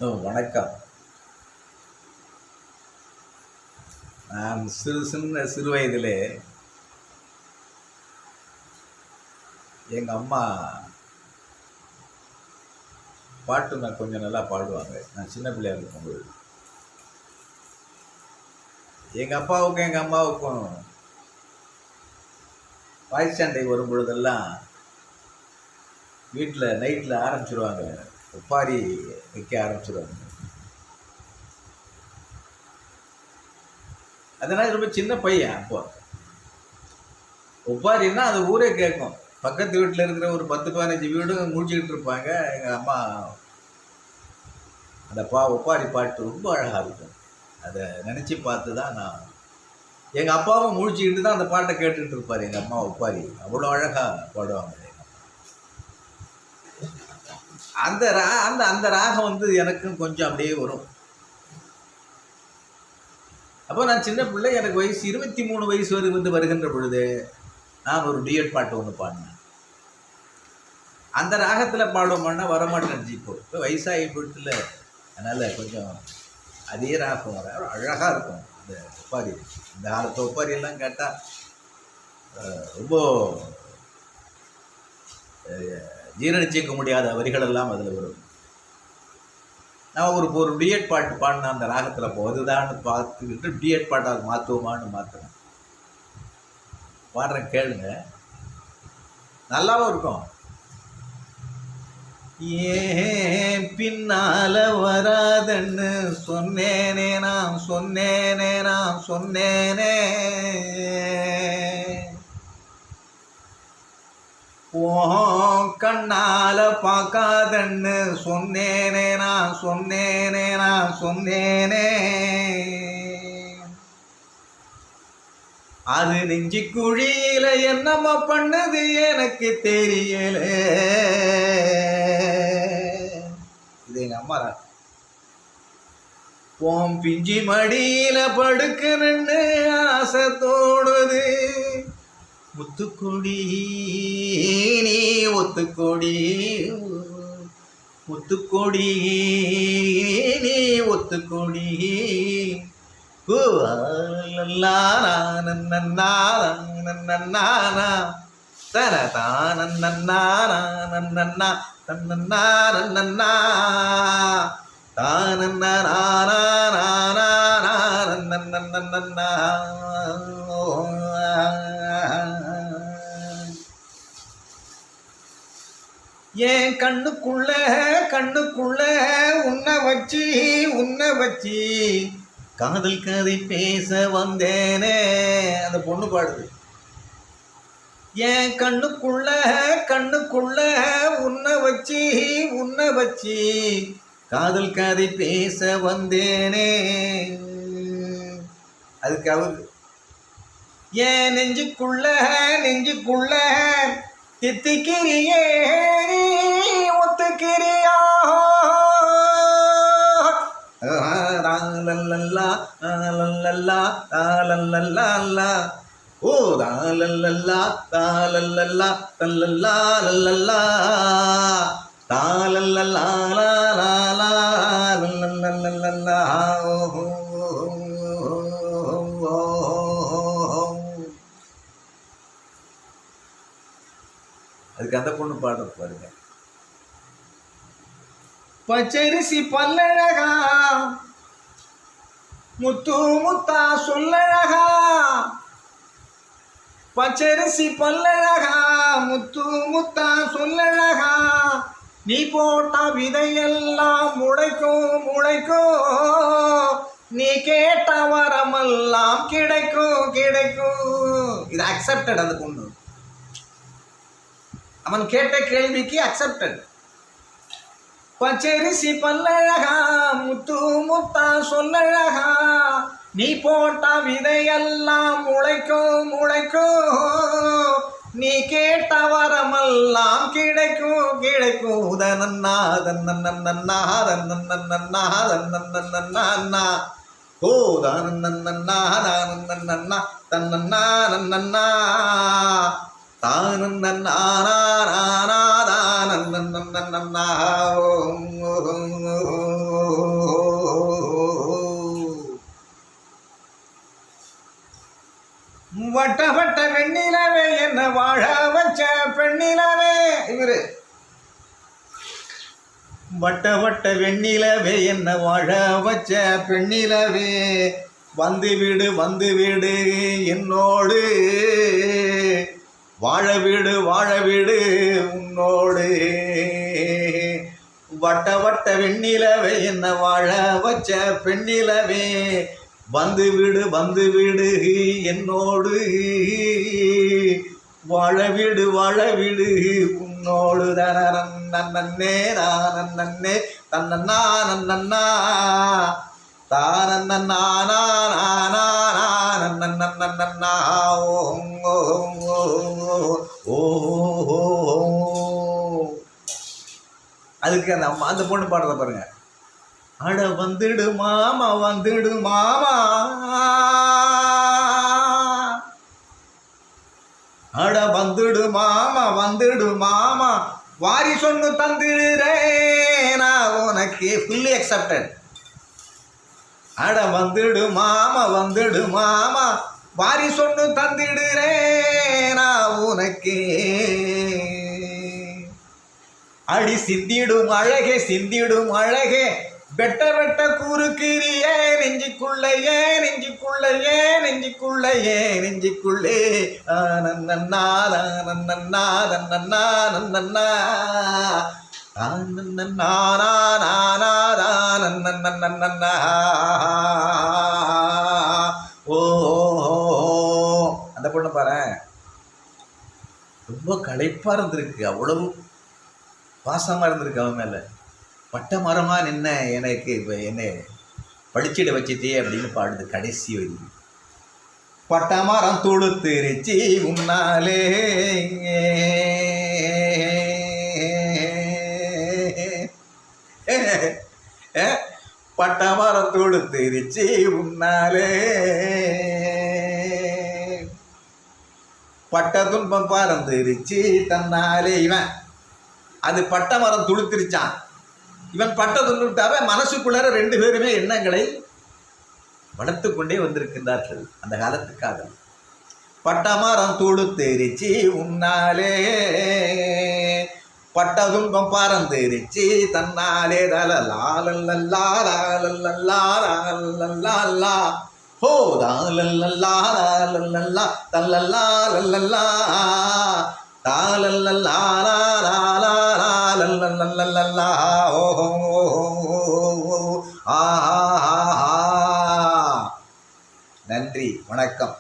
வணக்கம். நான் சிறு வயதிலே எங்கள் அம்மா பாட்டு நான் கொஞ்சம் நல்லா பாடுவாங்க. நான் சின்ன பிள்ளையாக இருக்கும்போது எங்கள் அப்பாவுக்கும் எங்கள் அம்மாவுக்கும் வாய் சண்டை வரும் பொழுதெல்லாம் வீட்டில் நைட்டில் ஆரம்பிச்சிருவாங்க, ஒப்பாரி வைக்க ஆரம்பிச்சிருவாங்க. அதனால் ரொம்ப சின்ன பையன் அப்போ. ஒப்பாரின்னா அது ஊரே கேட்கும். பக்கத்து வீட்டில் இருக்கிற ஒரு 10-15 வீடும் முடிச்சுக்கிட்டு இருப்பாங்க. எங்கள் அம்மா அந்த ஒப்பாரி பாட்டு ரொம்ப அழகாக இருக்கும். அதை நினச்சி பார்த்து தான் நான் எங்கள் அப்பாவும் முழிச்சுக்கிட்டு தான் அந்த பாட்டை கேட்டுக்கிட்டு இருப்பார். எங்கள் அம்மா ஒப்பாரி அவ்வளோ அழகாக பாடுவாங்க. அந்த அந்த ராகம் வந்து எனக்கும் கொஞ்சம் அப்படியே வரும். அப்போ நான் சின்ன பிள்ளை, எனக்கு வயசு 23 வயசு வருகின்ற பொழுது நான் ஒரு டியூட் பாட்டு ஒன்று பாடினேன். அந்த ராகத்தில் பாடுவோம்னா வரமாட்டேன். இப்போ வயசாகி போயிட்டுல, அதனால் கொஞ்சம் அதே ராகம் வர அழகாக இருக்கும். இந்த ஒப்பாரி, இந்த காலத்து ஒப்பாரியெல்லாம் கேட்டால் ரொம்ப ஜீரணிச்சிக்க முடியாத வரிகளெல்லாம் அதில் வரும். நான் ஒரு டிஎட் பாட்டு பாடின அந்த ராகத்தில் போதுதான்னு பார்த்துக்கிட்டு டிஎட் பாட்டாக மாற்றுவோமான்னு மாற்றுறேன். பாடுறேன், கேளுங்க, நல்லாவும் இருக்கும். ஏன் பின்னால வராதன்னு சொன்னேனே நான் சொன்னேனே ஓ கண்ணால பார்க்காதன்னு சொன்னேனே நான் சொன்னேனே அது நெஞ்சு குழியில என்னம்மா பண்ணது எனக்கு தெரியல. இது எங்க அம்மா போம் பிஞ்சி மடியில படுக்கணுன்னு ஆசை தோணுது. முத்துக்கொடி நீ ஒத்துக்கொடி, முத்துக்கொடி நீ ஒத்துக்கொடி. ஏன் கண்ணுக்குள்ள உன்னை வச்சு காதல் கதை பேச வந்தேனே. அந்த பொண்ணு பாடுது. ஏன் கண்ணுக்குள்ள உன்னை வச்சு காதல் கதை பேச வந்தேனே. அதுக்கு அவரு ஏன் நெஞ்சுக்குள்ள தித்திக்கிறியே ஒத்துக்கிறியா. ஓ தாலல்லா தாலல்லா தல்லல்லா தாலல்லா. அதுக்கு அந்த பொண்ணு பாடுறது பாருங்க. பச்சரிசி பல்லழகா முத்து முத்தா சொல்லழகா. பச்சரிசி பல்லழகா முத்து முத்தா சொல்லழகா. நீ போட்ட விதையெல்லாம் முளைக்கும். நீ கேட்ட வரமெல்லாம் கிடைக்கும். இது அக்செப்டட். அந்த பொண்ணு அவன் கேட்ட கேள்விக்கு அக்செப்டட். பச்சரிசி பல்லழகா முத்து முத்தா சொல்லழகா. நீ போட்ட விதையெல்லாம் முளைக்கும். நீ கேட்ட வரமெல்லாம் கிடைக்கும். தன்னன்னா ஓ தன்னன்னா தன்னன்னா வட்ட வட்ட வெண்ணிலவே என்ன வாழ வச்ச பெண்ணிலவே இவரு வட்ட வட்ட வெண்ணிலவே என்ன வாழ வச்ச பெண்ணிலவே வந்து வீடு என்னோடு வாழ வீடு உன்னோடு வட்ட வட்ட வெண்ணிலவே என்ன வாழ வச்ச பெண்ணிலவே வந்து வீடு என்னோடு வாழ வீடு உன்னோடு நன்னே நன்னே தன்னன்னா நன்னன்னா தானன்னா நன்னன்னா ஓ அதுக்கு அந்த பொண்ணு பாடுறத பாருங்க. அட வந்துடு மாமா அட வந்துடு மாமா வாரி சொன்னு தந்துடுறேன் நான் உனக்கு ஃபுல்லி அக்செப்டட். அட வந்துடு மாமா வாரி சொன்னு தந்துடுறேன் நான் உனக்கு. அடி சிந்திடும் அழகே வெட்ட கூறுக்கிறியே நெஞ்சுக்குள்ளே நன்னா ஓ அந்த பொண்ணு பாரு ரொம்ப களைப்பா இருந்திருக்கு, அவ்வளவு பாசமா இருந்திருக்கு அவன் மேல. பட்ட மரமா நின்ன எனக்கு இப்போ என்ன படிச்சிட வச்சிட்டே அப்படின்னு பாடுது கடைசி வரி. பட்ட மரம் துளுத்திருச்சி உன்னாலே பட்ட மரம் துளுத்திருச்சி உன்னாலே பட்ட துன்பம் பறந்துருச்சு தன்னாலே. இவன் அது பட்ட மரம் துளுத்திருச்சான், இவன் பட்ட துன்பட்டாவ மனசுக்குள்ளார ரெண்டு பேருமே எண்ணங்களை வளர்த்து கொண்டே வந்திருக்கின்றார்கள் அந்த காலத்துக்காக. பட்ட மரம் துளுத்திருச்சி உன்னாலே பட்ட துன்பம் பறந்துருச்சு தன்னாலே தலலா ஹோ தாலல்லா தல்லல்லா தாலல்லா ஓ நன்றி, வணக்கம்.